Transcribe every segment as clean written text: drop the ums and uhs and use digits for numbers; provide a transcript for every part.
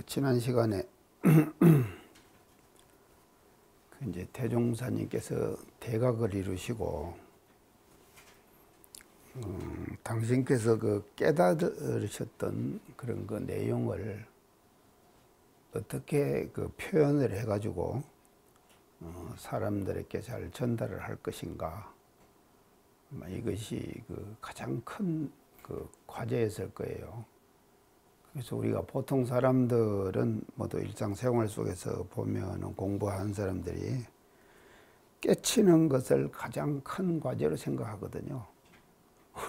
지난 시간에 이제 대종사님께서 대각을 이루시고 당신께서 깨달으셨던 그런 내용을 어떻게 표현을 해가지고 사람들에게 잘 전달을 할 것인가, 이것이 가장 큰 과제였을 거예요. 그래서 우리가 보통 사람들은 모두 일상생활 속에서 보면 공부하는 사람들이 깨치는 것을 가장 큰 과제로 생각하거든요.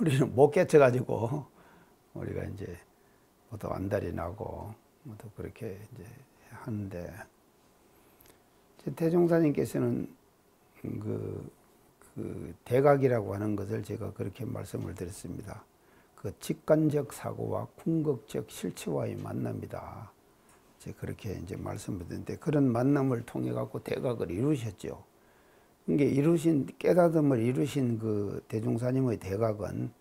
우리는 못 깨쳐가지고 우리가 이제 모두 안달이 나고 모두 그렇게 이제 하는데, 대종사님께서는 대각이라고 하는 것을 제가 그렇게 말씀을 드렸습니다. 직관적 사고와 궁극적 실체와의 만남이다. 제가 그렇게 이제 말씀을 드렸는데, 그런 만남을 통해 갖고 대각을 이루셨죠. 이게 깨닫음을 이루신 대종사님의 대각은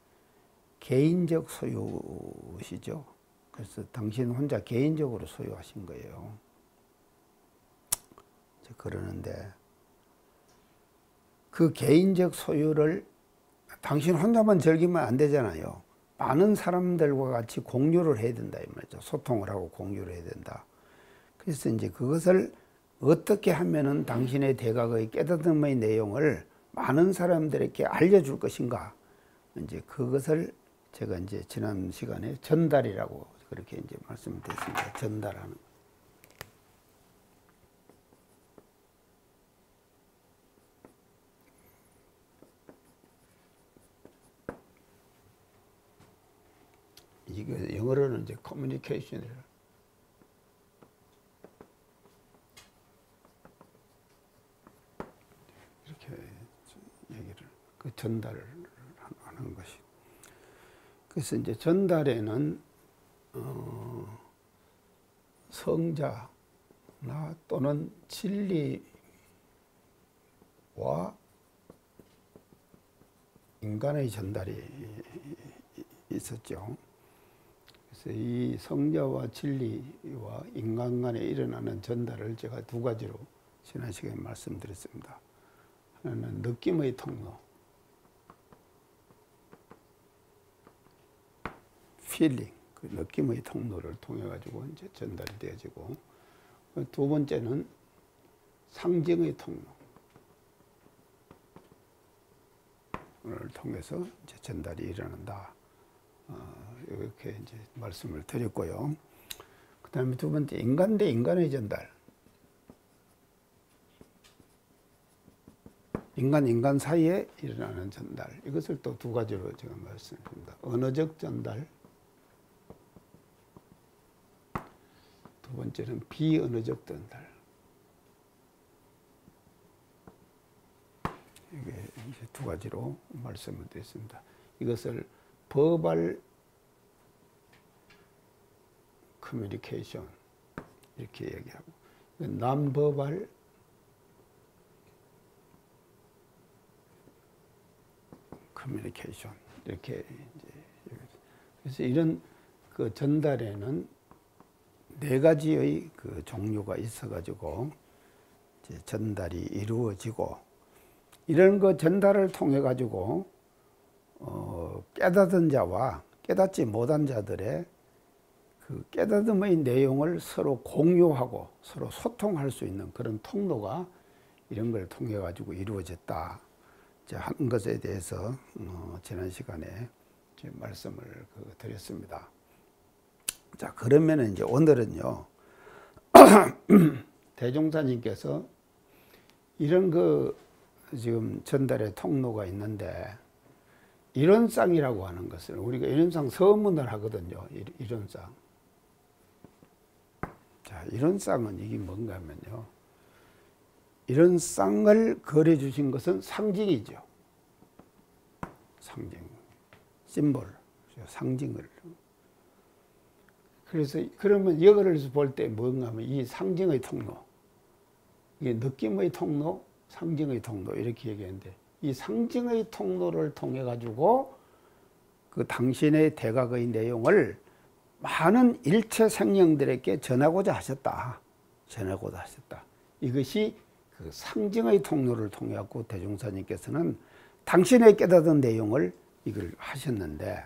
개인적 소유시죠. 그래서 당신 혼자 개인적으로 소유하신 거예요. 그러는데 그 개인적 소유를 당신 혼자만 즐기면 안 되잖아요. 많은 사람들과 같이 공유를 해야 된다 이 말이죠. 소통을 하고 공유를 해야 된다. 그래서 이제 그것을 어떻게 하면은 당신의 대각의 깨닫음의 내용을 많은 사람들에게 알려줄 것인가, 이제 그것을 제가 이제 지난 시간에 전달이라고 그렇게 이제 말씀드렸습니다. 전달하는. 이게 영어로는 이제 커뮤니케이션이라. 이렇게 얘기를, 전달을 하는 것이. 그래서 이제 전달에는 성자나 또는 진리와 인간의 전달이 있었죠. 그래서 이 성자와 진리와 인간 간에 일어나는 전달을 제가 두 가지로 지난 시간에 말씀드렸습니다. 하나는 느낌의 통로, 필링, 느낌의 통로를 통해 가지고 이제 전달이 되어지고, 두 번째는 상징의 통로를 통해서 이제 전달이 일어난다. 이렇게 이제 말씀을 드렸고요. 그 다음에 두 번째, 인간 대 인간의 전달. 인간 사이에 일어나는 전달. 이것을 또 두 가지로 제가 말씀드립니다. 언어적 전달. 두 번째는 비언어적 전달. 이게 이제 두 가지로 말씀을 드렸습니다. 이것을 버발 커뮤니케이션 이렇게 얘기하고, non-verbal 커뮤니케이션 이렇게 이제. 그래서 이런 전달에는 네 가지의 종류가 있어가지고 이제 전달이 이루어지고, 이런 전달을 통해 가지고 깨닫은 자와 깨닫지 못한 자들의 깨닫음의 내용을 서로 공유하고 서로 소통할 수 있는 그런 통로가 이런 걸 통해 가지고 이루어졌다 하는 것에 대해서 지난 시간에 말씀을 드렸습니다. 자, 그러면 이제 오늘은요, 대종사님께서 이런 지금 전달의 통로가 있는데, 이론상이라고 하는 것을 우리가 이론상 서문을 하거든요. 이론상. 자, 이론상은 이게 뭔가 하면요, 이론상을 그려 주신 것은 상징이죠. 상징, 심볼, 상징을. 그래서 그러면 이거를 볼 때 뭔가 하면 이 상징의 통로, 이게 느낌의 통로, 상징의 통로 이렇게 얘기하는데, 이 상징의 통로를 통해 가지고 당신의 대각의 내용을 많은 일체 생명들에게 전하고자 하셨다. 전하고자 하셨다. 이것이 그 상징의 통로를 통해 갖고 대종사님께서는 당신의 깨닫은 내용을 이걸 하셨는데,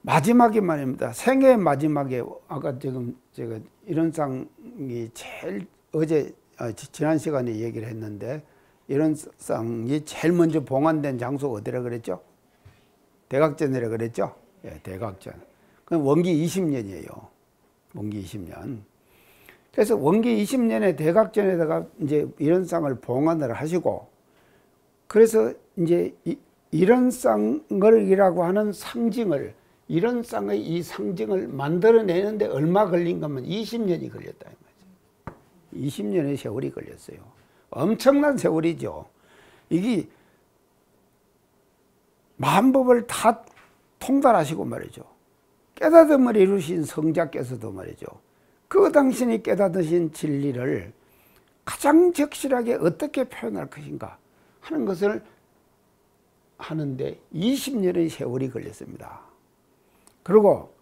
마지막에 말입니다. 생애 마지막에, 아까 지금 제가 이런상이 제일 어제 지난 시간에 얘기를 했는데, 이런상이 제일 먼저 봉안된 장소가 어디라 그랬죠? 대각전이라 그랬죠? 예, 대각전. 그럼 원기 20년이에요. 원기 20년. 그래서 원기 20년에 대각전에다가 이제 이런상을 봉안을 하시고, 그래서 이제 이런상이라고 하는 상징을, 이런상의 이 상징을 만들어내는데 얼마 걸린 거면 20년이 걸렸다. 20년의 세월이 걸렸어요. 엄청난 세월이죠. 이게 만법을 다 통달하시고 말이죠. 깨닫음을 이루신 성자께서도 말이죠. 그 당신이 깨닫으신 진리를 가장 적실하게 어떻게 표현할 것인가 하는 것을 하는데 20년의 세월이 걸렸습니다. 그리고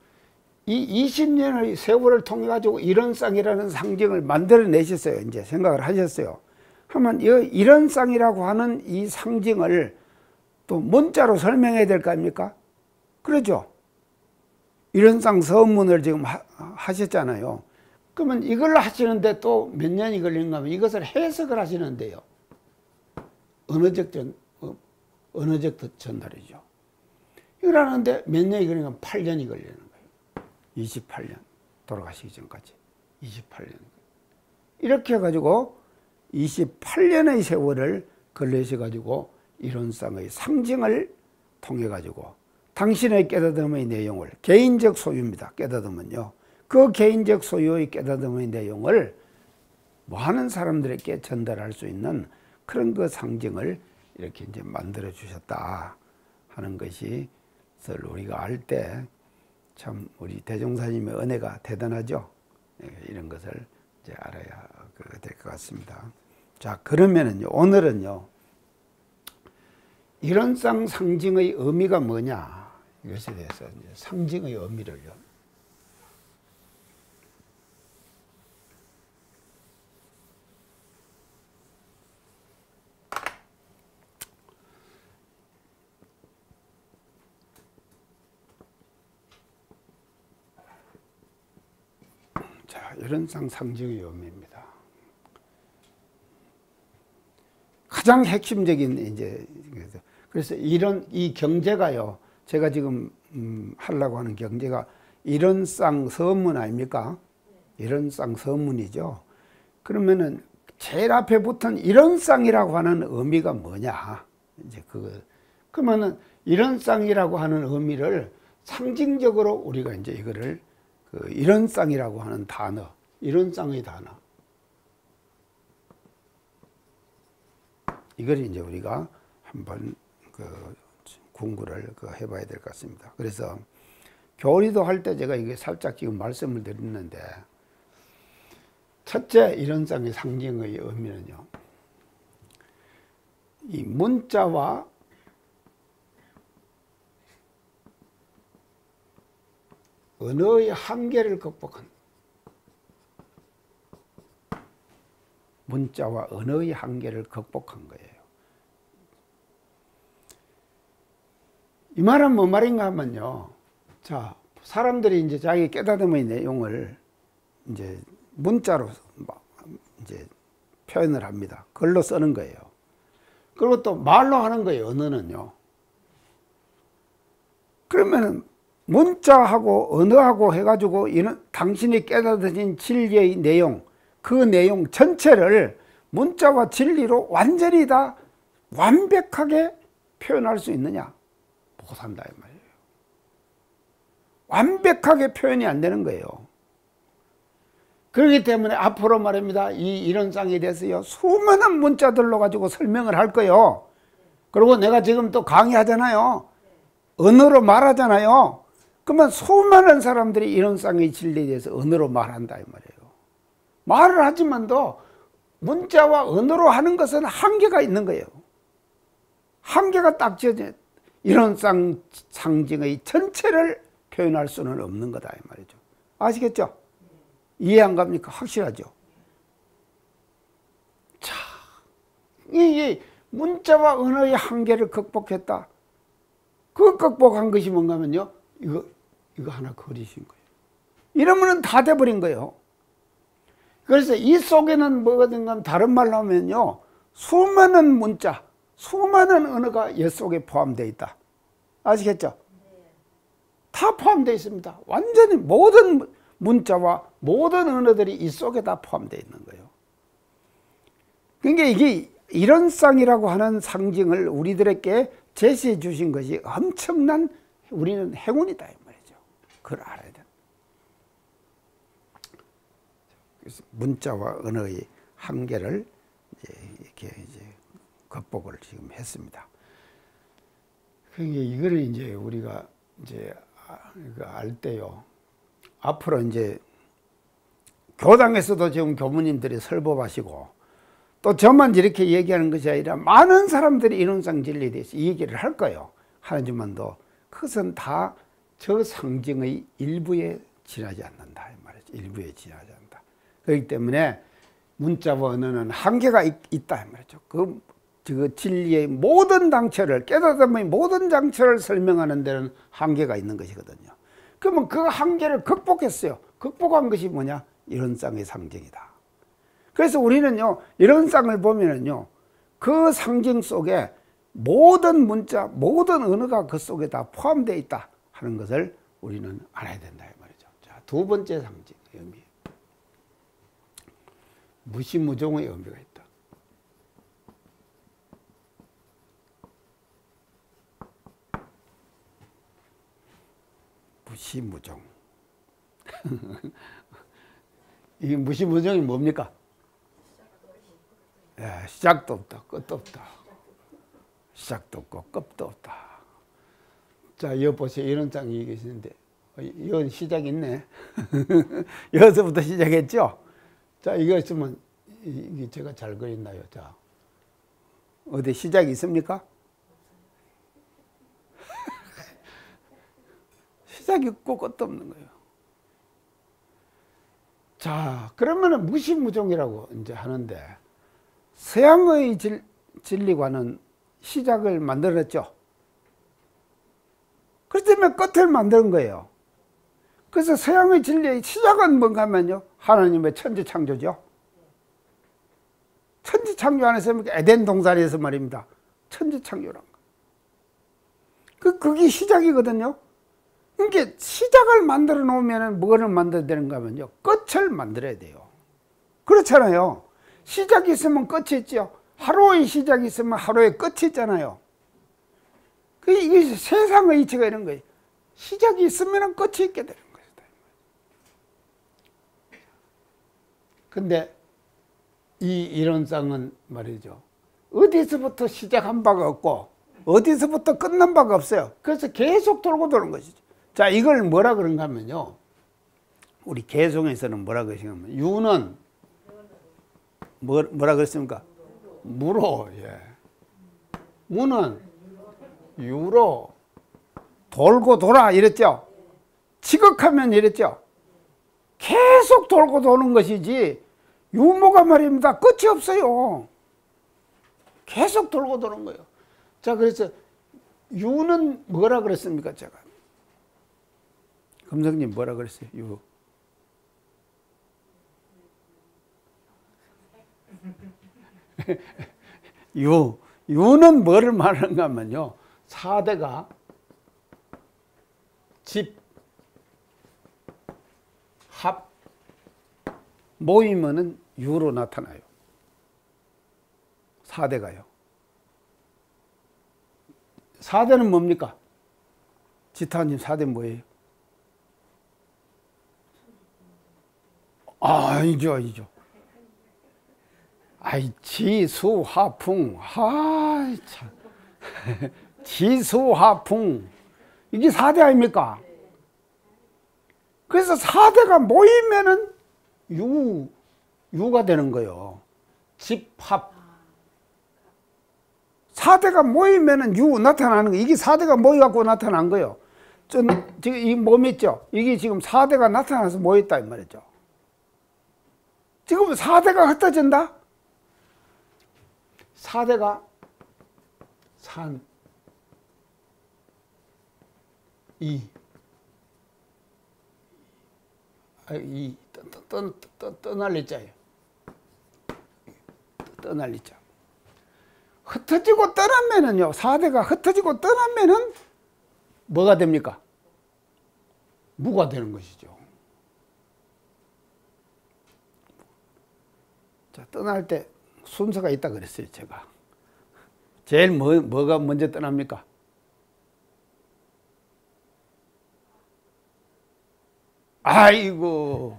이 20년의 세월을 통해 가지고 이런상이라는 상징을 만들어내셨어요. 이제 생각을 하셨어요. 하면 이런상이라고 하는 이 상징을 또 문자로 설명해야 될 거 아닙니까? 그러죠. 이런상 서문을 지금 하셨잖아요. 그러면 이걸 하시는데 또 몇 년이 걸린가 하면 이것을 해석을 하시는데요. 언어적 전달이죠. 이걸 하는데 몇 년이 걸리면 8년이 걸리는 거예요. 28년. 돌아가시기 전까지. 28년. 이렇게 해가지고 28년의 세월을 걸리셔가지고 이론상의 상징을 통해가지고 당신의 깨닫음의 내용을, 개인적 소유입니다. 깨닫음은요. 그 개인적 소유의 깨닫음의 내용을 많은 사람들에게 전달할 수 있는 그런 그 상징을 이렇게 이제 만들어 주셨다 하는 것이 우리가 알 때 참 우리 대종사님의 은혜가 대단하죠. 이런 것을 이제 알아야 될 것 같습니다. 자, 그러면은요, 오늘은요, 이런상 상징의 의미가 뭐냐, 이것에 대해서 이제 상징의 의미를요. 자, 이런상 상징의 의미입니다. 가장 핵심적인 이제 그래서 이 경제가요. 제가 지금 하려고 하는 경제가 이런상 서문 아닙니까? 이런상 서문이죠. 그러면은 제일 앞에 붙은 이런상이라고 하는 의미가 뭐냐? 이제 그러면은 이런상이라고 하는 의미를 상징적으로 우리가 이제 이거를 이런상이라고 하는 단어, 이런상의 단어. 이걸 이제 우리가 한번 공부를 해봐야 될 것 같습니다. 그래서 교리도 할 때 제가 이게 살짝 지금 말씀을 드렸는데, 첫째 이런상의 상징의 의미는요, 이 문자와 언어의 한계를 극복한, 문자와 언어의 한계를 극복한 거예요. 이 말은 뭐 말인가 하면요. 자, 사람들이 이제 자기 깨닫음의 내용을 이제 문자로 이제 표현을 합니다. 글로 쓰는 거예요. 그리고 또 말로 하는 거예요. 언어는요. 그러면은 문자하고 언어하고 해가지고 이런 당신이 깨닫으신 진리의 내용, 그 내용 전체를 문자와 진리로 완전히 다 완벽하게 표현할 수 있느냐? 못한다 이 말이에요. 완벽하게 표현이 안 되는 거예요. 그렇기 때문에 앞으로 말입니다. 이 이런상에 대해서요, 수많은 문자들로 가지고 설명을 할 거예요. 그리고 내가 지금 또 강의하잖아요. 언어로 말하잖아요. 그러면 수많은 사람들이 이런상의 진리에 대해서 언어로 말한다 이 말이에요. 말을 하지만도 문자와 언어로 하는 것은 한계가 있는 거예요. 한계가 딱 지어져. 이런상 상징의 전체를 표현할 수는 없는 거다 이 말이죠. 아시겠죠? 이해 안 갑니까? 확실하죠? 자, 이 문자와 언어의 한계를 극복했다. 그 극복한 것이 뭔가 하면요, 이거 하나 그리신 거예요. 이러면은 다 돼버린 거예요. 그래서 이 속에는 뭐든가 다른 말로 하면요, 수많은 문자, 수많은 언어가 이 속에 포함되어 있다. 아시겠죠? 다 포함되어 있습니다. 완전히 모든 문자와 모든 언어들이 이 속에 다 포함되어 있는 거예요. 그러니까 이게 이론상이라고 하는 상징을 우리들에게 제시해 주신 것이 엄청난 우리는 행운이다 이 말이죠. 그걸 알아야 돼. 그래서 문자와 언어의 한계를 이렇게 극복을 지금 했습니다. 그러니까 이거를 이제 우리가 이제 알 때요. 앞으로 이제 교당에서도 지금 교무님들이 설법하시고 또 저만 이렇게 얘기하는 것이 아니라 많은 사람들이 이론상 진리에 대해서 이 얘기를 할 거예요. 하지만도 그것은 다 저 상징의 일부에 지나지 않는다 이 말이죠. 일부에 지나지 않는다. 그렇기 때문에 문자와 언어는 한계가 있다 이 말이죠. 그 진리의 모든 장처를 깨닫음의 모든 장처를 설명하는 데는 한계가 있는 것이거든요. 그러면 그 한계를 극복했어요. 극복한 것이 뭐냐? 이론상의 상징이다. 그래서 우리는요, 이론상을 보면은요, 그 상징 속에 모든 문자, 모든 언어가 그 속에 다 포함되어 있다 하는 것을 우리는 알아야 된다 이 말이죠. 자, 두 번째 상징 의미, 무시무종의 의미가 있다. 무시무종. 이 무시무종이 뭡니까? 시작도 없다, 끝도 없다. 시작도 없고 끝도 없다. 자, 여기 보세요. 이런 장이 계시는데, 이건 시작 있네. 여기서부터 시작했죠? 자, 이거 있으면, 이게 제가 잘 그렸나요? 자, 어디 시작이 있습니까? 시작이 있고 끝도 없는 거예요. 자, 그러면은 무시무종이라고 이제 하는데, 서양의 진리관은 시작을 만들었죠. 그렇기 때문에 끝을 만드는 거예요. 그래서 서양의 진리의 시작은 뭔가 하면요, 하나님의 천지창조죠. 천지창조 안에서 에덴 동산에서 말입니다. 천지창조란 거. 그게 시작이거든요. 그러니까 시작을 만들어 놓으면 뭐를 만들어야 되는가 하면요, 끝을 만들어야 돼요. 그렇잖아요. 시작이 있으면 끝이 있죠. 하루의 시작이 있으면 하루의 끝이 있잖아요. 이게 세상의 이치가 이런 거예요. 시작이 있으면 끝이 있게 되는 것이다. 근데 이 이론상은 말이죠, 어디서부터 시작한 바가 없고 어디서부터 끝난 바가 없어요. 그래서 계속 돌고 도는 것이죠. 자, 이걸 뭐라 그런가 하면요, 우리 개성에서는 뭐라 그러시냐면, 유는 뭐라 그랬습니까? 무로. 예. 무는 유로. 돌고 돌아 이랬죠. 지극하면 이랬죠. 계속 돌고 도는 것이지 유무가 말입니다. 끝이 없어요. 계속 돌고 도는 거예요. 자, 그래서 유는 뭐라 그랬습니까? 제가 금성님 뭐라 그랬어요? 유는 뭐를 말하는가 하면요, 4대가 집, 합, 모이면은 유로 나타나요. 4대가요. 4대는 뭡니까? 지타님 4대 뭐예요? 아니죠. 아이, 지수화풍. 참. 지수화풍. 이게 4대 아닙니까? 그래서 4대가 모이면은 유가 되는 거예요. 집합. 4대가 모이면은 유 나타나는 거. 이게 4대가 모여갖고 나타난 거예요. 지금 이 몸 있죠? 이게 지금 4대가 나타나서 모였다 이 말이죠. 지금 4대가 흩어진다? 4대가 산, 떠날리자예요. 떠날리자. 흩어지고 떠나면은요, 4대가 흩어지고 떠나면은 뭐가 됩니까? 무가 되는 것이죠. 자, 떠날 때 순서가 있다 그랬어요, 제가. 제일 뭐가 먼저 떠납니까? 아이고,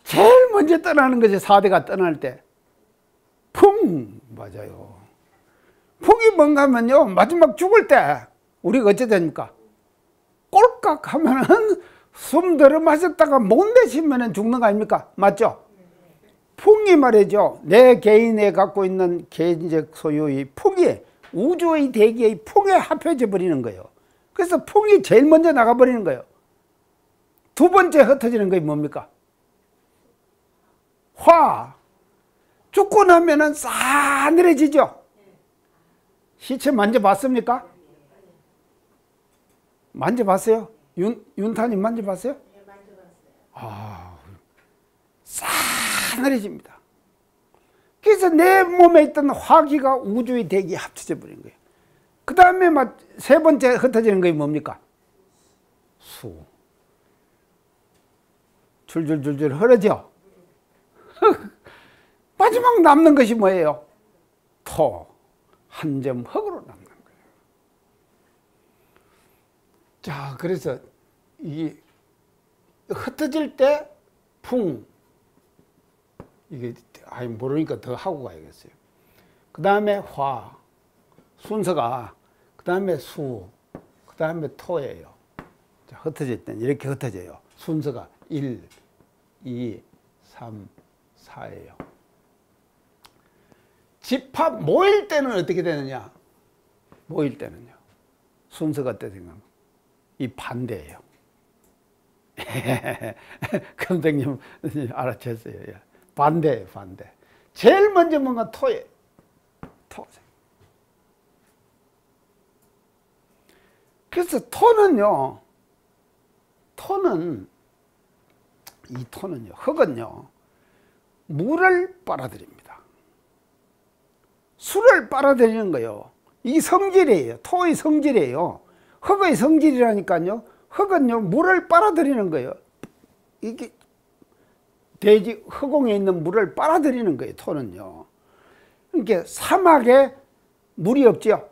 제일 먼저 떠나는 것이 4대가 떠날 때. 풍, 맞아요. 풍이 뭔가 하면요, 마지막 죽을 때, 우리가 어찌 됩니까? 꼴깍 하면은 숨 들어 마셨다가 못 내쉬면은 죽는 거 아닙니까? 맞죠? 풍이 말이죠. 내 개인에 갖고 있는 개인적 소유의 풍이 우주의 대기의 풍에 합해져 버리는 거예요. 그래서 풍이 제일 먼저 나가버리는 거예요. 두 번째 흩어지는 것이 뭡니까? 화. 죽고 나면은 싸늘해지죠. 시체 만져봤습니까? 만져봤어요? 윤타님 만져봤어요? 네, 만져봤어요. 아, 싸늘해집니다. 그래서 내 몸에 있던 화기가 우주의 대기에 합쳐져 버린 거예요. 그 다음에 세 번째 흩어지는 것이 뭡니까? 수. 줄줄줄줄 흐르죠? 마지막 남는 것이 뭐예요? 토. 한 점 흙으로 남는 거예요. 자, 그래서 이 흩어질 때 풍. 이게 모르니까 더 하고 가야겠어요. 그 다음에 화. 순서가 그 다음에 수. 그 다음에 토예요. 자, 흩어질 때는 이렇게 흩어져요. 순서가 1, 2, 3, 4예요. 집합 모일 때는 어떻게 되느냐? 모일 때는요. 순서가 어떻게 되느냐? 이 반대예요. 감독님 알아챘어요. 반대예요, 반대. 제일 먼저 뭔가 토예요. 토. 그래서 토는요. 이 토는요. 흙은요. 물을 빨아들입니다. 술을 빨아들이는 거예요. 이 성질이에요. 토의 성질이에요. 흙의 성질이라니까요. 흙은요, 물을 빨아들이는 거예요. 이게 대지 허공에 있는 물을 빨아들이는 거예요. 토는요. 그러니까 사막에 물이 없죠.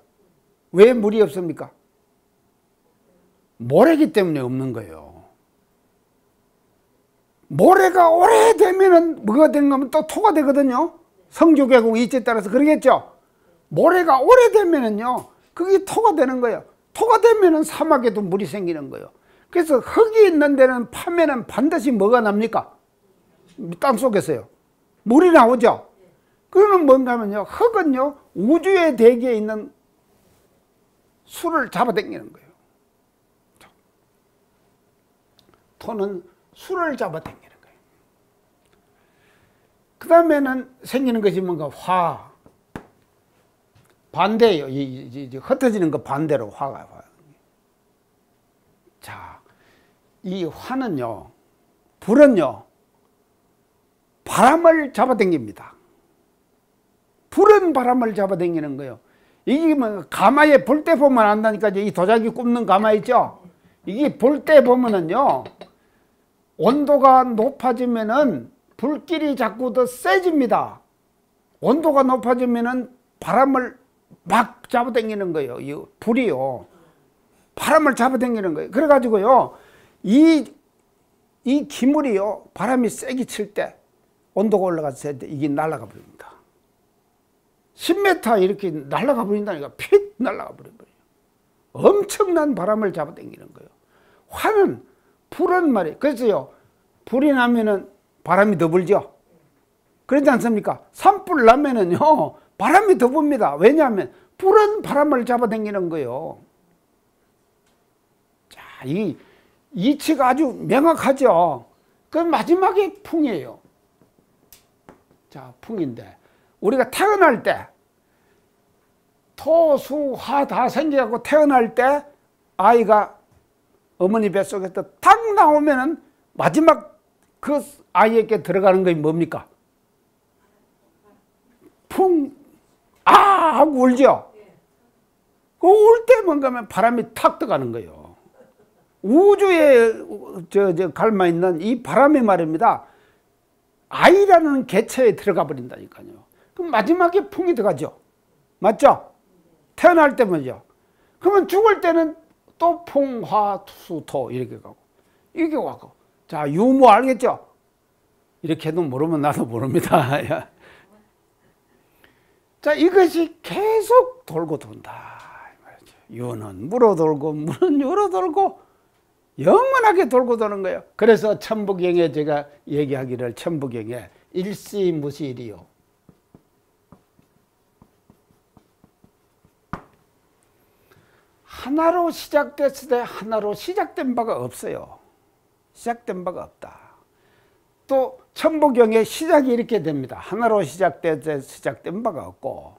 왜 물이 없습니까? 모래기 때문에 없는 거예요. 모래가 오래되면은 뭐가 되는가 하면 또 토가 되거든요. 성주계곡 이치에 따라서 그러겠죠. 모래가 오래되면은요, 그게 토가 되는 거예요. 토가 되면은 사막에도 물이 생기는 거예요. 그래서 흙이 있는 데는 파면은 반드시 뭐가 납니까? 땅 속에서요. 물이 나오죠. 그거는 뭔가 하면요, 흙은요, 우주의 대기에 있는 수를 잡아당기는 거예요. 토는 수를 잡아당기는 거예요. 그 다음에는 생기는 것이 뭔가 화. 반대예요. 흩어지는 거 반대로 화가. 자, 이 화는요, 불은요, 바람을 잡아당깁니다. 불은 바람을 잡아당기는 거예요. 이게 뭐 가마에 볼 때 보면 안다니까. 이 도자기 굽는 가마 있죠? 이게 볼 때 보면은요, 온도가 높아지면은 불길이 자꾸 더 세집니다. 온도가 높아지면은 바람을 막 잡아당기는 거예요. 이 불이요. 바람을 잡아당기는 거예요. 그래가지고요, 이 기물이요, 바람이 세게 칠 때, 온도가 올라갔을 때 이게 날아가 버립니다. 10m 이렇게 날아가 버린다니까. 핏 날아가 버려요. 엄청난 바람을 잡아당기는 거예요. 화는, 불은 말이에요. 그래서요, 불이 나면은 바람이 더 불죠. 그렇지 않습니까? 산불 나면은요, 바람이 더 붑니다. 왜냐하면 불은 바람을 잡아당기는 거예요. 자, 이 이치가 아주 명확하죠. 그 마지막에 풍이에요. 자, 풍인데 우리가 태어날 때 토, 수, 화 다 생겨갖고 태어날 때 아이가 어머니 뱃속에서 탁 나오면은 마지막 그 아이에게 들어가는 것이 뭡니까? 풍, 아! 하고 울죠? 그 울 때 뭔가 하면 바람이 탁 들어가는 거예요. 우주에 갈마 있는 이 바람이 말입니다. 아이라는 개체에 들어가 버린다니까요. 그럼 마지막에 풍이 들어가죠. 맞죠? 태어날 때 먼저. 그러면 죽을 때는 또 풍, 화, 수, 토 이렇게 가고 이렇게 가고. 자, 유무 알겠죠? 이렇게 해도 모르면 나도 모릅니다. 자, 이것이 계속 돌고 돈다. 유는 물어 돌고 물은 유로 돌고 영원하게 돌고 도는 거예요. 그래서 천부경에 제가 얘기하기를 천부경에 일시무실이요. 하나로 시작됐을 때 하나로 시작된 바가 없어요. 시작된 바가 없다. 또 천부경의 시작이 이렇게 됩니다. 하나로 시작된 바가 없고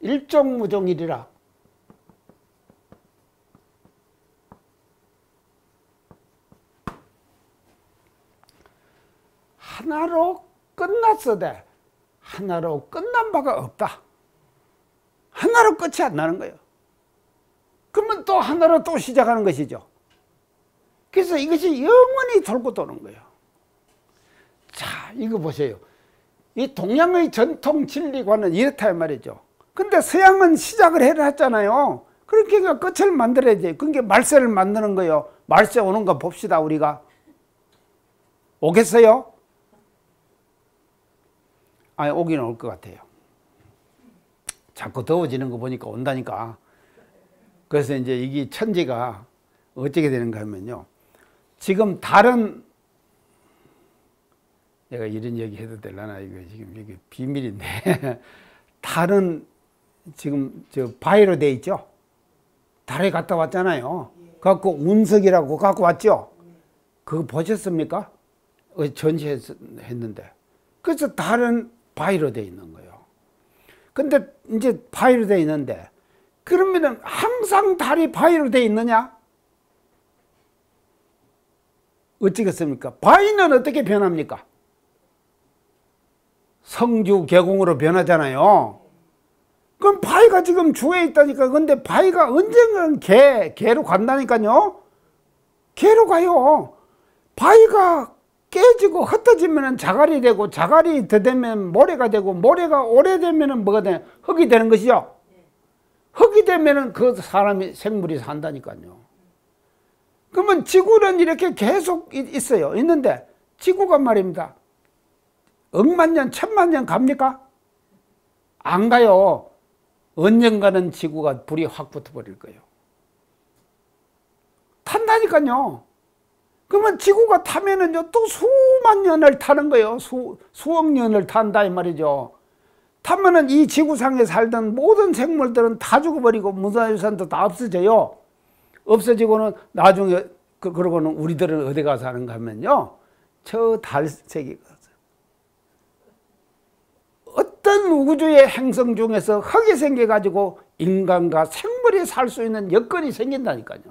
일종무종이리라. 하나로 끝났어대 하나로 끝난 바가 없다. 하나로 끝이 안 나는 거예요. 그러면 또 하나로 또 시작하는 것이죠. 그래서 이것이 영원히 돌고 도는 거예요. 자, 이거 보세요. 이 동양의 전통 진리관은 이렇다 말이죠. 근데 서양은 시작을 해놨잖아요. 그러니까 끝을 만들어야 돼요. 그러니까 말세를 만드는 거예요. 말세 오는 거 봅시다, 우리가. 오겠어요? 아니, 오기는 올 것 같아요. 자꾸 더워지는 거 보니까 온다니까. 그래서 이제 이게 천지가 어떻게 되는가 하면요. 지금 다른, 내가 이런 얘기 해도 되려나? 이거 지금 이게 비밀인데. 다른, 지금 바위로 돼 있죠? 달에 갔다 왔잖아요. 갖고 운석이라고 갖고 왔죠? 그거 보셨습니까? 전시했는데. 그래서 달은 바위로 돼 있는 거예요. 근데 이제 바위로 돼 있는데, 그러면은 항상 달이 바위로 돼 있느냐? 어찌겠습니까? 바위는 어떻게 변합니까? 성주 계공으로 변하잖아요. 그럼 바위가 지금 주에 있다니까. 근데 바위가 언젠가는 개로 간다니까요. 개로 가요. 바위가 깨지고 흩어지면 자갈이 되고, 자갈이 더 되면 모래가 되고, 모래가 오래되면 뭐가 돼? 흙이 되는 것이죠. 흙이 되면 그 사람이 생물이 산다니까요. 그러면 지구는 이렇게 계속 있어요. 있는데 지구가 말입니다. 억만 년, 천만 년 갑니까? 안 가요. 언젠가는 지구가 불이 확 붙어버릴 거예요. 탄다니까요. 그러면 지구가 타면은요, 또 수만 년을 타는 거예요. 수억 년을 탄다 이 말이죠. 타면은 이 지구상에 살던 모든 생물들은 다 죽어버리고 문화유산도 다 없어져요. 없어지고는 나중에 그러고는 우리들은 어디 가서 하는가 하면요, 저 달색이 어떤 우주의 행성 중에서 흙이 생겨가지고 인간과 생물이 살 수 있는 여건이 생긴다니까요.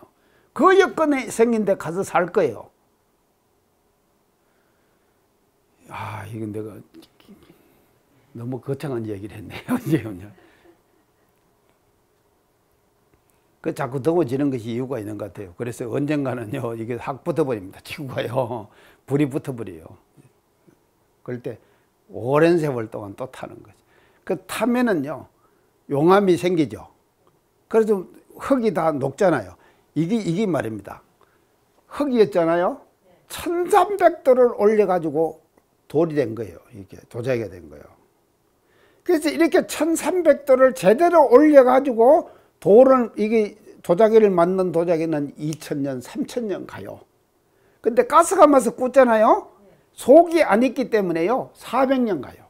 그 여건이 생긴 데 가서 살 거예요. 아, 이건 내가 너무 거창한 얘기를 했네요. 그 자꾸 더워지는 것이 이유가 있는 것 같아요. 그래서 언젠가는요, 이게 확 붙어버립니다. 지구가요. 불이 붙어버려요. 그럴 때 오랜 세월 동안 또 타는 거죠. 그 타면은요, 용암이 생기죠. 그래서 흙이 다 녹잖아요. 이게 말입니다. 흙이었잖아요. 1300도를 올려가지고 돌이 된 거예요. 이게 도자기가 된 거예요. 그래서 이렇게 1300도를 제대로 올려가지고 돌은, 이게 도자기를 만든 도자기는 2000년, 3000년 가요. 근데 가스가 마서 꽂잖아요. 속이 안 있기 때문에요, 400년 가요.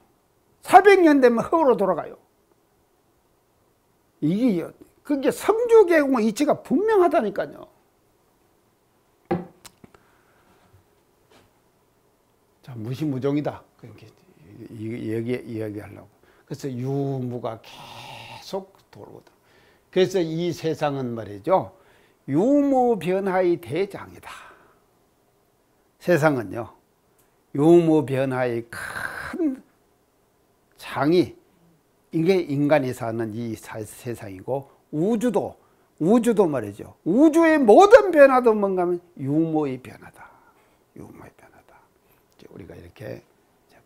400년 되면 흙으로 돌아가요. 이게 그게 성주계공 이치가 분명하다니까요. 자, 무시무종이다. 그렇게 이야기하려고. 그래서 유무가 계속 돌거든. 그래서 이 세상은 말이죠, 유무변화의 대장이다. 세상은요, 유무변화의 큰 장이 이게 인간이 사는 이 세상이고, 우주도 말이죠, 우주의 모든 변화도 뭔가 하면 유무의 변화다. 유무의 변화다. 우리가 이렇게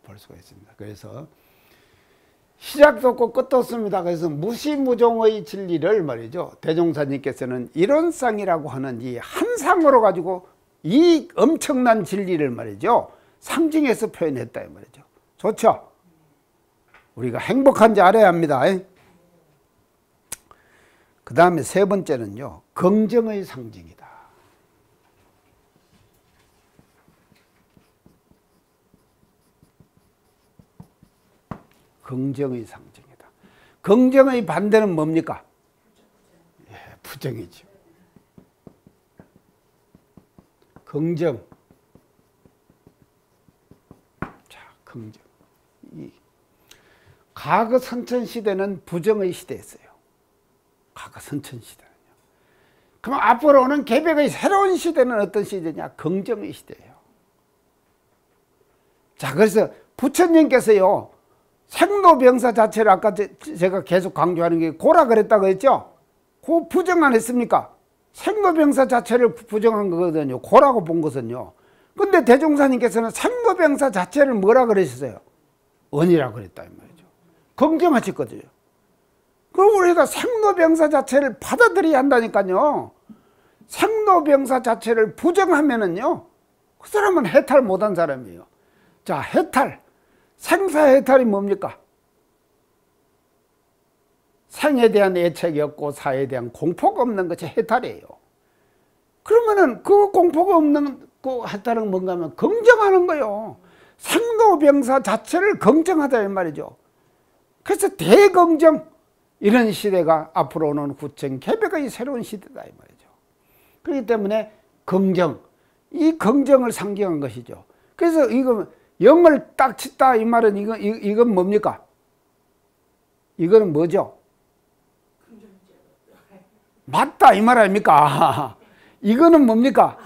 볼 수가 있습니다. 그래서 시작도 없고 끝도 없습니다. 그래서 무시무종의 진리를 말이죠, 대종사님께서는 이론상이라고 하는 이 한 상으로 가지고 이 엄청난 진리를 말이죠, 상징해서 표현했다 이 말이죠. 좋죠? 우리가 행복한지 알아야 합니다. 그 다음에 세 번째는요, 긍정의 상징이다. 긍정의 상징이다. 긍정의 반대는 뭡니까? 예, 부정이죠. 긍정. 자, 긍정. 과거 선천시대는 부정의 시대였어요. 과거 선천시대는요. 그럼 앞으로 오는 개벽의 새로운 시대는 어떤 시대냐? 긍정의 시대예요. 자, 그래서 부처님께서요, 생로병사 자체를 아까 제가 계속 강조하는 게 고라 그랬다고 했죠? 그 부정 안 했습니까? 생로병사 자체를 부정한 거거든요. 고라고 본 것은요. 근데 대종사님께서는 생로병사 자체를 뭐라 그러셨어요? 언이라 그랬다 이 말이죠. 긍정하셨거든요. 그럼 우리가 생로병사 자체를 받아들여야 한다니까요. 생로병사 자체를 부정하면은요, 그 사람은 해탈 못한 사람이에요. 자, 해탈. 생사해탈이 뭡니까? 생에 대한 애착이 없고 사에 대한 공포가 없는 것이 해탈이에요. 그러면은 그 공포가 없는 그 해탈은 뭔가 하면 긍정하는 거예요. 생로병사 자체를 긍정하다 이 말이죠. 그래서 대긍정, 이런 시대가 앞으로 오는 구청 개벽의 새로운 시대다 이 말이죠. 그렇기 때문에 긍정, 이 긍정을 상징한 것이죠. 그래서 이거 영을 딱 쳤다 이 말은 이건 뭡니까? 이거는 뭐죠? 맞다 이 말 아닙니까? 이거는 뭡니까?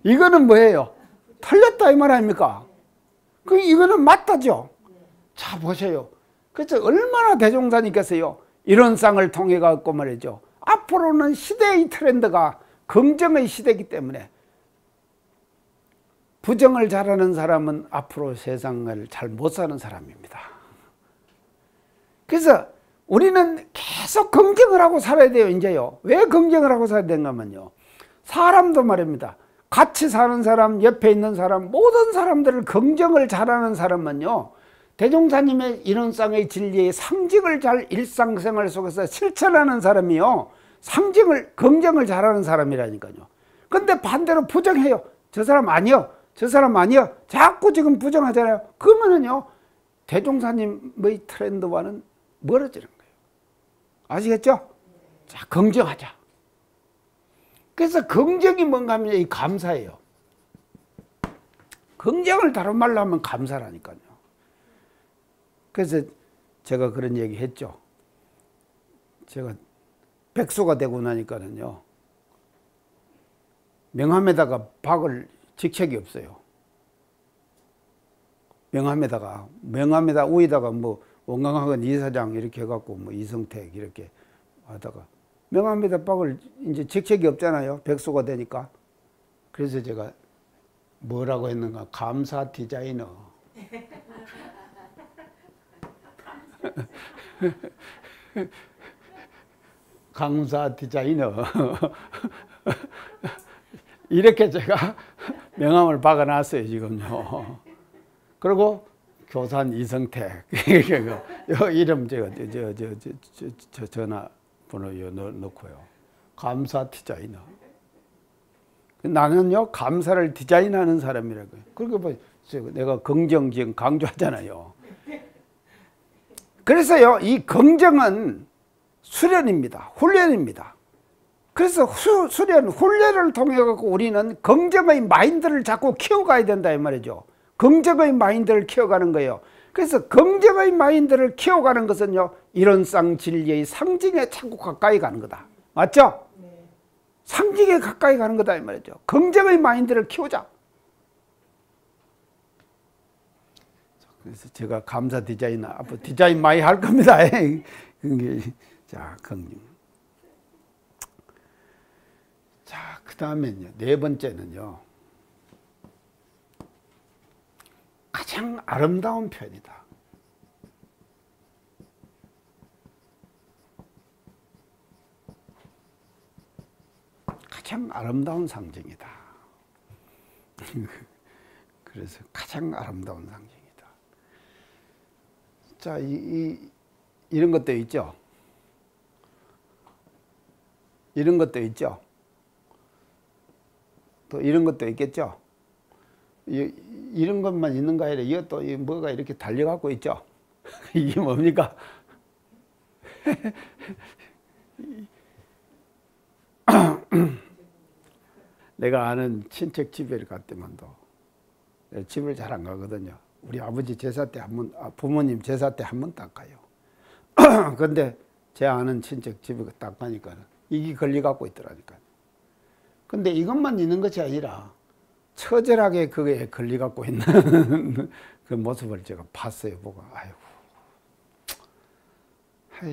이거는 뭐예요? 틀렸다 이 말 아닙니까? 그 이거는 맞다죠. 자, 보세요. 그래서 얼마나 대종사님께서요, 이론상을 통해 갖고 말이죠, 앞으로는 시대의 트렌드가 긍정의 시대이기 때문에 부정을 잘하는 사람은 앞으로 세상을 잘 못 사는 사람입니다. 그래서 우리는 계속 긍정을 하고 살아야 돼요, 이제요. 왜 긍정을 하고 살아야 되는가 하면요, 사람도 말입니다. 같이 사는 사람, 옆에 있는 사람, 모든 사람들을 긍정을 잘하는 사람은요, 대종사님의 이론상의 진리의 상징을 잘 일상생활 속에서 실천하는 사람이요, 긍정을 잘하는 사람이라니까요. 근데 반대로 부정해요. 저 사람 아니요, 저 사람 아니요, 자꾸 지금 부정하잖아요. 그러면은요, 대종사님의 트렌드와는 멀어지는 거예요. 아시겠죠? 자, 긍정하자. 그래서 긍정이 뭔가 하면 이 감사예요. 긍정을 다른 말로 하면 감사라니까요. 그래서 제가 그런 얘기 했죠. 제가 백수가 되고 나니까는요, 명함에다가 박을 직책이 없어요. 명함에다가 위에다가 뭐 원광학원 이사장 이렇게 해갖고 뭐 이성택 이렇게 하다가 명함에다 박을 이제 직책이 없잖아요. 백수가 되니까. 그래서 제가 뭐라고 했는가? 감사 디자이너. 감사 디자이너. 이렇게 제가 명함을 박아놨어요, 지금요. 그리고 교산 이성택. 이름 제가 전화번호 넣고요. 감사 디자이너. 나는요, 감사를 디자인하는 사람이라고요. 그러니까 뭐 내가 긍정 지금 강조하잖아요. 그래서요, 이 긍정은 수련입니다. 훈련입니다. 그래서 훈련을 통해 갖고 우리는 긍정의 마인드를 자꾸 키워가야 된다 이 말이죠. 긍정의 마인드를 키워가는 거예요. 그래서 긍정의 마인드를 키워가는 것은요, 이론상 진리의 상징에 자꾸 가까이 가는 거다. 맞죠? 네. 상징에 가까이 가는 거다 이 말이죠. 긍정의 마인드를 키우자. 그래서 제가 감사 디자인 앞으로 디자인 많이 할 겁니다. 자, 긍정. 자, 그 다음에요, 네 번째는요, 가장 아름다운 표현이다. 가장 아름다운 상징이다. 그래서 가장 아름다운 상징이다. 자, 이런 것도 있죠. 이런 것도 있죠. 또 이런 것도 있겠죠. 이런 것만 있는가 아니라 이것도 뭐가 이렇게 달려갖고 있죠. 이게 뭡니까? 내가 아는 친척 집에 갔더만도 집을 잘 안 가거든요. 우리 아버지 제사 때 한 번, 부모님 제사 때 한 번 딱 가요. 근데 제 아는 친척 집에 딱 가니까 이게 걸려갖고 있더라니까요. 근데 이것만 있는 것이 아니라 처절하게 그게 걸려갖고 있는 그 모습을 제가 봤어요. 보고 아이고,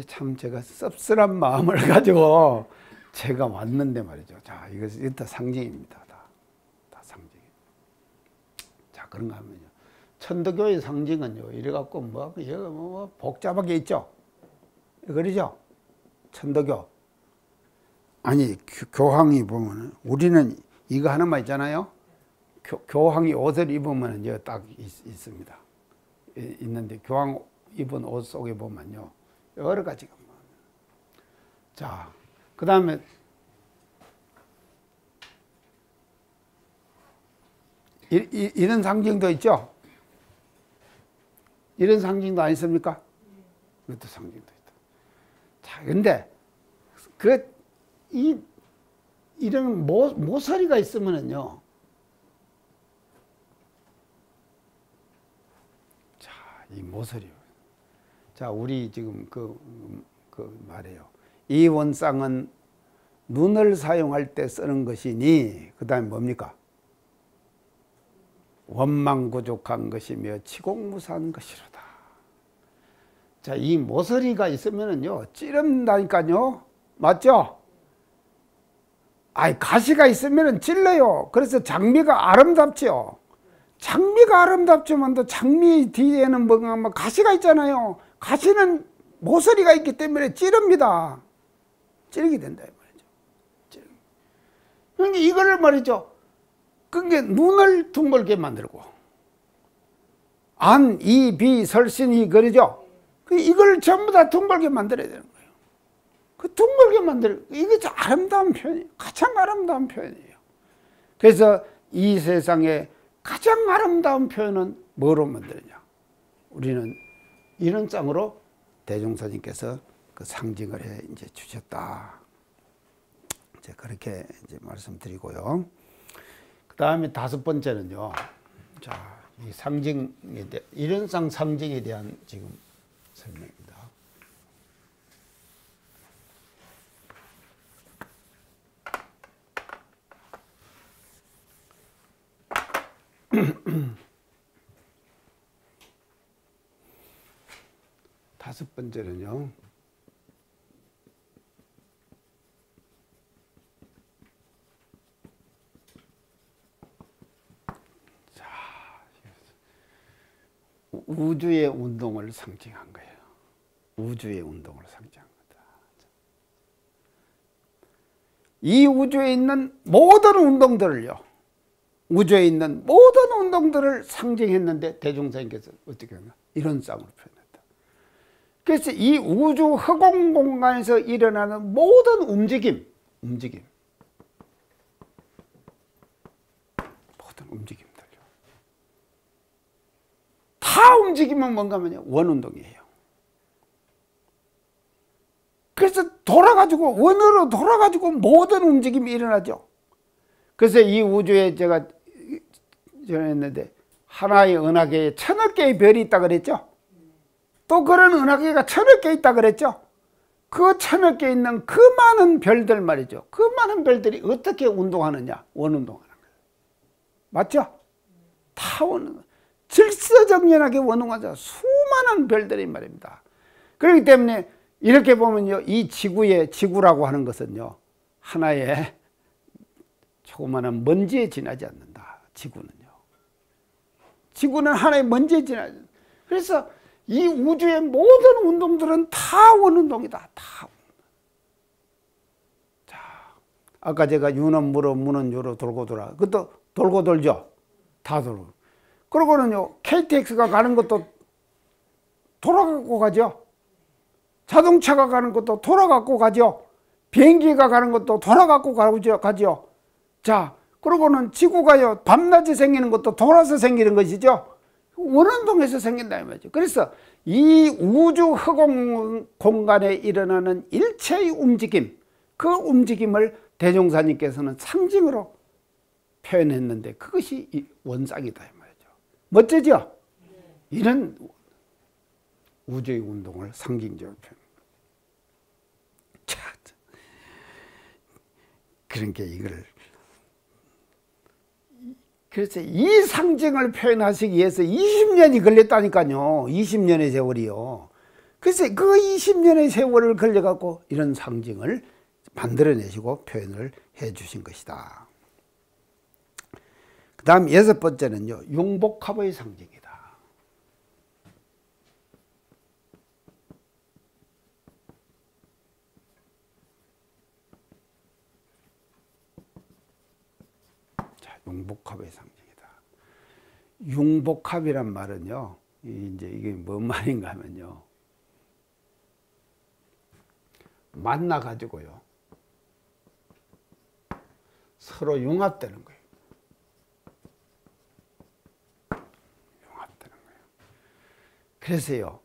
참 제가 씁쓸한 마음을 가지고 제가 왔는데 말이죠. 자, 이것이 다 상징입니다. 다 상징. 자, 그런가 하면요, 천도교의 상징은요, 이래갖고 뭐 복잡하게 있죠. 그러죠. 천도교. 아니, 교황이 보면은, 우리는 이거 하나만 있잖아요. 교황이 옷을 입으면 이제 딱 있습니다. 있는데 교황 입은 옷 속에 보면요, 여러 가지가. 자, 그 다음에 이런 상징도 있죠. 이런 상징도 안 있습니까? 이것도 상징도 있다. 자, 근데 이런 모서리가 있으면은요, 자, 이 모서리. 자, 우리 지금 그 말이에요. 이 원상은 눈을 사용할 때 쓰는 것이니, 그 다음에 뭡니까? 원망부족한 것이며 치공무사한 것이로다. 자, 이 모서리가 있으면은요, 찌른다니까요. 맞죠? 아이, 가시가 있으면은 찔러요. 그래서 장미가 아름답죠. 장미가 아름답지만도 장미 뒤에는 뭔가 가시가 있잖아요. 가시는 모서리가 있기 때문에 찌릅니다. 찌르게 된다 이 말이죠. 그러니까 이거를 말이죠. 그게 눈을 둥글게 만들고 안, 이, 비, 설신이 그러죠. 이걸 전부 다 둥글게 만들어야 되는 거예요. 그 둥글게 이게 아름다운 표현이에요. 가장 아름다운 표현이에요. 그래서 이 세상에 가장 아름다운 표현은 뭐로 만드느냐? 우리는 이런 쌍으로 대종사님께서 그 상징을 해 이제 주셨다. 이제 그렇게 이제 말씀드리고요. 그 다음에 다섯 번째는요. 자, 이 상징에 대해, 이런상 상징에 대한 지금 설명입니다. 다섯 번째는요. 자, 우주의 운동을 상징한 거예요. 우주의 운동을 상징한 거다. 이 우주에 있는 모든 운동들을요, 우주에 있는 모든 운동들을 상징했는데 대종사님께서 어떻게 하냐? 이런 쌍으로 표현했다. 그래서 이 우주 허공 공간에서 일어나는 모든 움직임, 모든 움직임들요. 다 움직이면 뭔가 하면요, 원운동이에요. 그래서 돌아가지고 원으로 돌아가지고 모든 움직임이 일어나죠. 그래서 이 우주에 제가 전했는데 하나의 은하계에 1000억 개의 별이 있다 그랬죠. 또 그런 은하계가 1000억 개 있다 그랬죠. 그 1000억 개 있는 그 많은 별들 말이죠. 그 많은 별들이 어떻게 운동하느냐? 원운동하는 거예요. 맞죠? 다 질서정연하게 원운하죠. 수많은 별들이 말입니다. 그렇기 때문에 이렇게 보면요, 이 지구라고 하는 것은요, 하나의 조그마한 먼지에 지나지 않는다. 지구는 하나의 먼지에 지나지 않는다. 그래서 이 우주의 모든 운동들은 다 원운동이다. 다. 자, 아까 제가 유는 무로, 무는 유로 돌고 돌아. 그것도 돌고 돌죠. 다 돌고. 그러고는요, KTX가 가는 것도 돌아가고 가죠. 자동차가 가는 것도 돌아가고 가죠. 비행기가 가는 것도 돌아가고 가죠. 자, 그러고는 지구가요, 밤낮이 생기는 것도 돌아서 생기는 것이죠. 원운동에서 생긴다 이 말이죠. 그래서 이 우주 허공 공간에 일어나는 일체의 움직임, 그 움직임을 대종사님께서는 상징으로 표현했는데 그것이 이 원상이다 이 말이죠. 멋지죠? 이런 우주의 운동을 상징적으로 표현합니다. 그러니까 이걸 그래서 이 상징을 표현하시기 위해서 20년이 걸렸다니까요. 20년의 세월이요. 그래서 그 20년의 세월을 걸려갖고 이런 상징을 만들어내시고 표현을 해 주신 것이다. 그 다음 6번째는요. 융복합의 상징이다. 융복합의 상징이다. 융복합이란 말은요, 이제 이게 뭔 말인가 하면요, 만나가지고요, 서로 융합되는 거예요. 융합되는 거예요. 그래서요,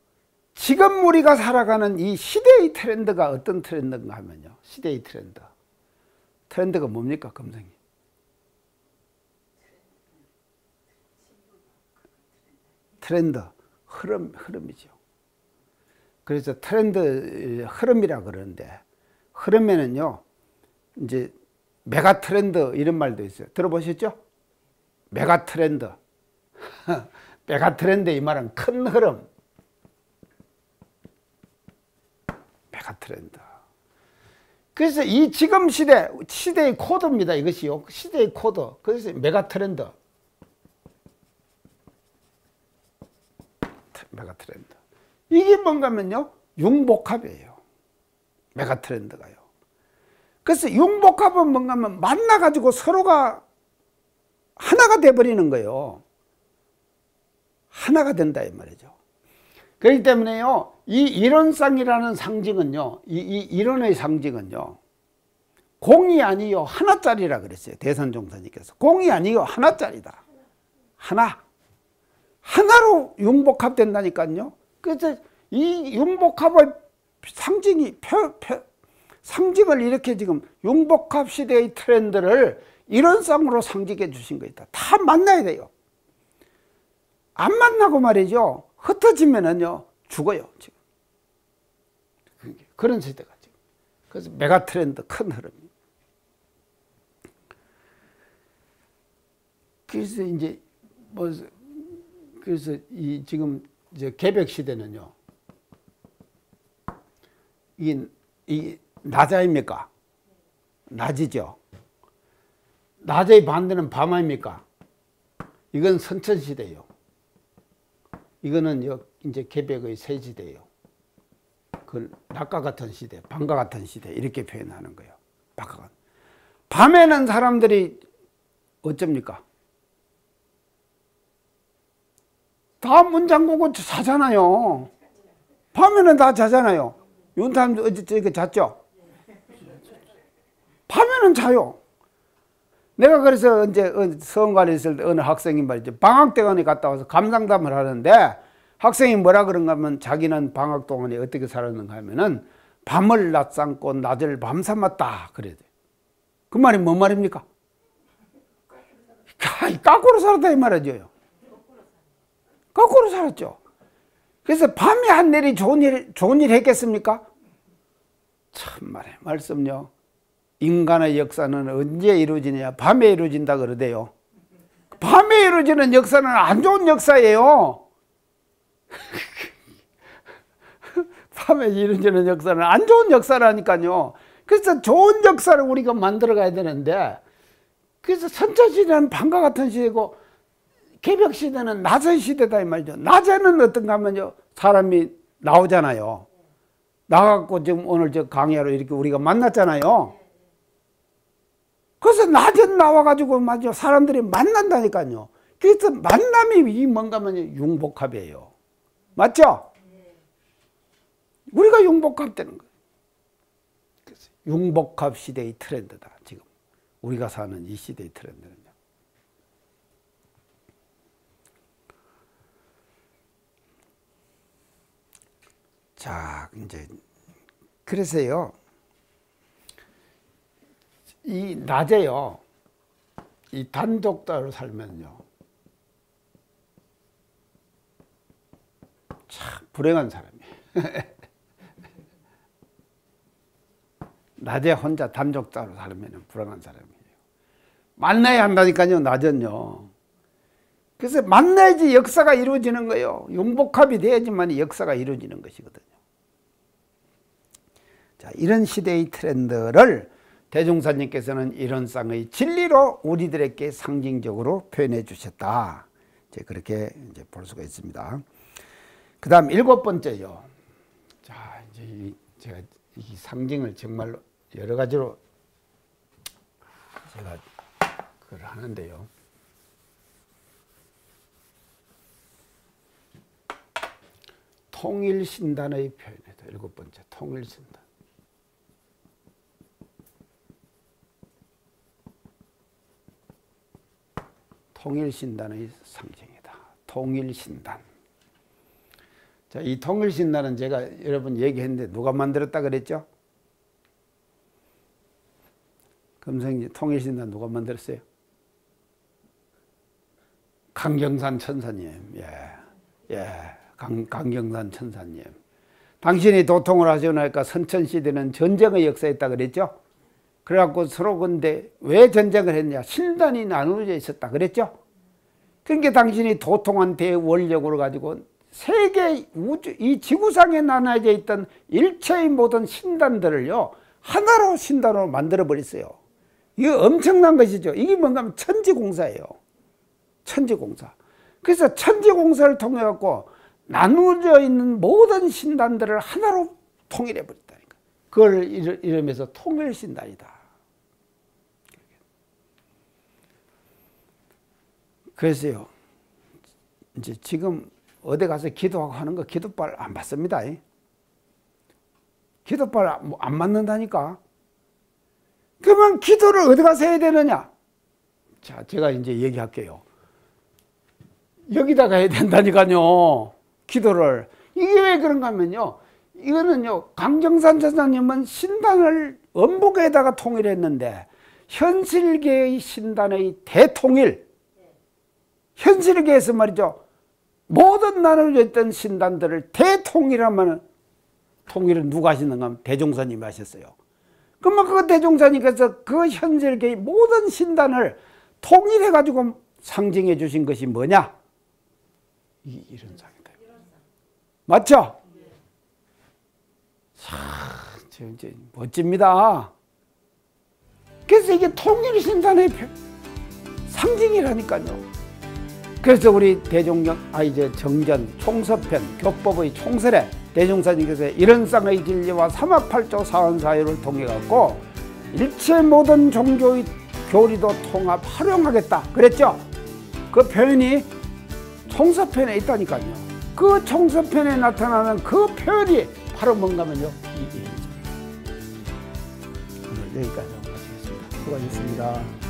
지금 우리가 살아가는 이 시대의 트렌드가 어떤 트렌드인가 하면요, 시대의 트렌드. 트렌드가 뭡니까, 검생이? 트렌드, 흐름이죠. 그래서 트렌드, 흐름이라 그러는데, 흐름에는요, 이제, 메가 트렌드, 이런 말도 있어요. 들어보셨죠? 메가 트렌드. 메가 트렌드, 이 말은 큰 흐름. 메가 트렌드. 그래서 이 지금 시대의 코드입니다. 이것이요. 시대의 코드. 그래서 메가 트렌드. 메가트렌드. 이게 뭔가 하면요, 융복합이에요. 메가트렌드가요. 그래서 융복합은 뭔가 하면 만나가지고 서로가 하나가 돼버리는 거예요. 하나가 된다 이 말이죠. 그렇기 때문에요, 이 이론상이라는 상징은요, 이 이론의 상징은요, 공이 아니요 하나짜리라 그랬어요. 대선종사님께서. 공이 아니요 하나짜리다. 하나로 융복합된다니까요. 그래서 이 융복합의 상징을 이렇게 지금 융복합 시대의 트렌드를 이론상으로 상징해 주신 거다. 다 만나야 돼요. 안 만나고 말이죠, 흩어지면은요 죽어요. 지금 그런 시대가 지금. 그래서 메가 트렌드, 큰 흐름. 그래서 이제 그래서 이 지금 이제 개벽 시대는요, 이 낮아입니까? 낮이죠. 낮의 반대는 밤아입니까? 이건 선천 시대예요. 이거는 이제 개벽의 새 시대예요. 그 낮과 같은 시대, 밤과 같은 시대 이렇게 표현하는 거예요. 밤에는 사람들이 어쩝니까? 다 문 잠그고 자잖아요. 밤에는 다 자잖아요. 윤타임도 어제 잤죠? 밤에는 자요. 내가 그래서 언제 서원관에 있을 때 어느 학생이 말이죠. 방학 동안에 갔다 와서 감상담을 하는데 학생이 뭐라 그런가 하면 자기는 방학 동안에 어떻게 살았는가 하면은 밤을 낮 삼고 낮을 밤 삼았다 그래야 돼. 그 말이 뭔 말입니까? 거꾸로 살았다 이 말이죠. 거꾸로 살았죠. 그래서 밤에 하늘이 좋은 일 했겠습니까? 참말의 말씀요. 인간의 역사는 언제 이루어지냐? 밤에 이루어진다 그러대요. 밤에 이루어지는 역사는 안 좋은 역사예요. 밤에 이루어지는 역사는 안 좋은 역사라니까요. 그래서 좋은 역사를 우리가 만들어 가야 되는데, 그래서 선천시대는 밤과 같은 시대고 개벽시대는 낮의 시대다 이 말이죠. 낮에는 어떤가 하면요, 사람이 나오잖아요. 나가고 지금 오늘 저 강의하러 이렇게 우리가 만났잖아요. 그래서 낮에 나와가지고 맞죠, 사람들이 만난다니까요. 그래서 만남이 이 뭔가 하면 융복합이에요. 맞죠? 우리가 융복합되는 거예요. 그래서 융복합 시대의 트렌드다. 지금 우리가 사는 이 시대의 트렌드는요. 자, 이제 그래서요, 이 낮에요, 이 단독자로 살면요, 참 불행한 사람이에요. 낮에 혼자 단독자로 살면 불행한 사람이에요. 만나야 한다니까요, 낮은요. 그래서 만나야지 역사가 이루어지는 거예요. 융복합이 돼야지만 역사가 이루어지는 것이거든요. 자, 이런 시대의 트렌드를 대종사님께서는 일원상의 진리로 우리들에게 상징적으로 표현해 주셨다. 이제 그렇게 이제 볼 수가 있습니다. 그 다음 7번째요. 자, 이제 제가 이 상징을 정말로 여러 가지로 제가 그걸 하는데요. 통일신단의 표현이다. 7번째, 통일신단. 통일신단의 상징이다. 통일신단. 자, 이 통일신단은 제가 여러분 얘기했는데 누가 만들었다 그랬죠? 금성이 통일신단 누가 만들었어요? 강경산 천사님. 강경산 천사님. 당신이 도통을 하시고 나니까 선천시대는 전쟁의 역사였다 그랬죠? 그래갖고 서로 근데 왜 전쟁을 했냐? 신단이 나누어져 있었다 그랬죠? 그러니까 당신이 도통한 대원력으로 가지고 세계 우주, 이 지구상에 나눠져 있던 일체의 모든 신단들을요, 하나로 신단으로 만들어 버렸어요. 이거 엄청난 것이죠. 이게 뭔가 하면 천지공사예요. 천지공사. 그래서 천지공사를 통해 갖고 나누어져 있는 모든 신단들을 하나로 통일해 버렸다니까. 그걸 이러면서 통일신단이다. 그래서요, 이제 지금 어디 가서 기도하고 하는 거 기도발 안 받습니다. 기도발 안 맞는다니까. 그러면 기도를 어디 가서 해야 되느냐? 자, 제가 이제 얘기할게요. 여기다가 해야 된다니까요. 기도를. 이게 왜 그런가 하면요, 이거는요, 강경산 전사님은 신단을 원복에다가 통일했는데 현실계의 신단의 대통일, 현실계에서 말이죠, 모든 나눠져 있던 신단들을 대통일하면 통일은 누가 하시는가 하면 대종사님이 하셨어요. 그러면 그 대종사님께서 그 현실계의 모든 신단을 통일해 가지고 상징해 주신 것이 뭐냐? 이런 상이다. 맞죠? 진짜 멋집니다. 그래서 이게 통일신단의 상징이라니까요. 그래서 우리 이제 정전, 총서편, 교법의 총설에 대종사님께서 일원상의 진리와 삼합팔조 사원사유를 통해 갖고 일체 모든 종교의 교리도 통합 활용하겠다 그랬죠. 그 표현이 총서편에 있다니까요. 그 총서편에 나타나는 그 표현이 바로 뭔가 하면요, 오늘 여기까지 하겠습니다. 수고하셨습니다.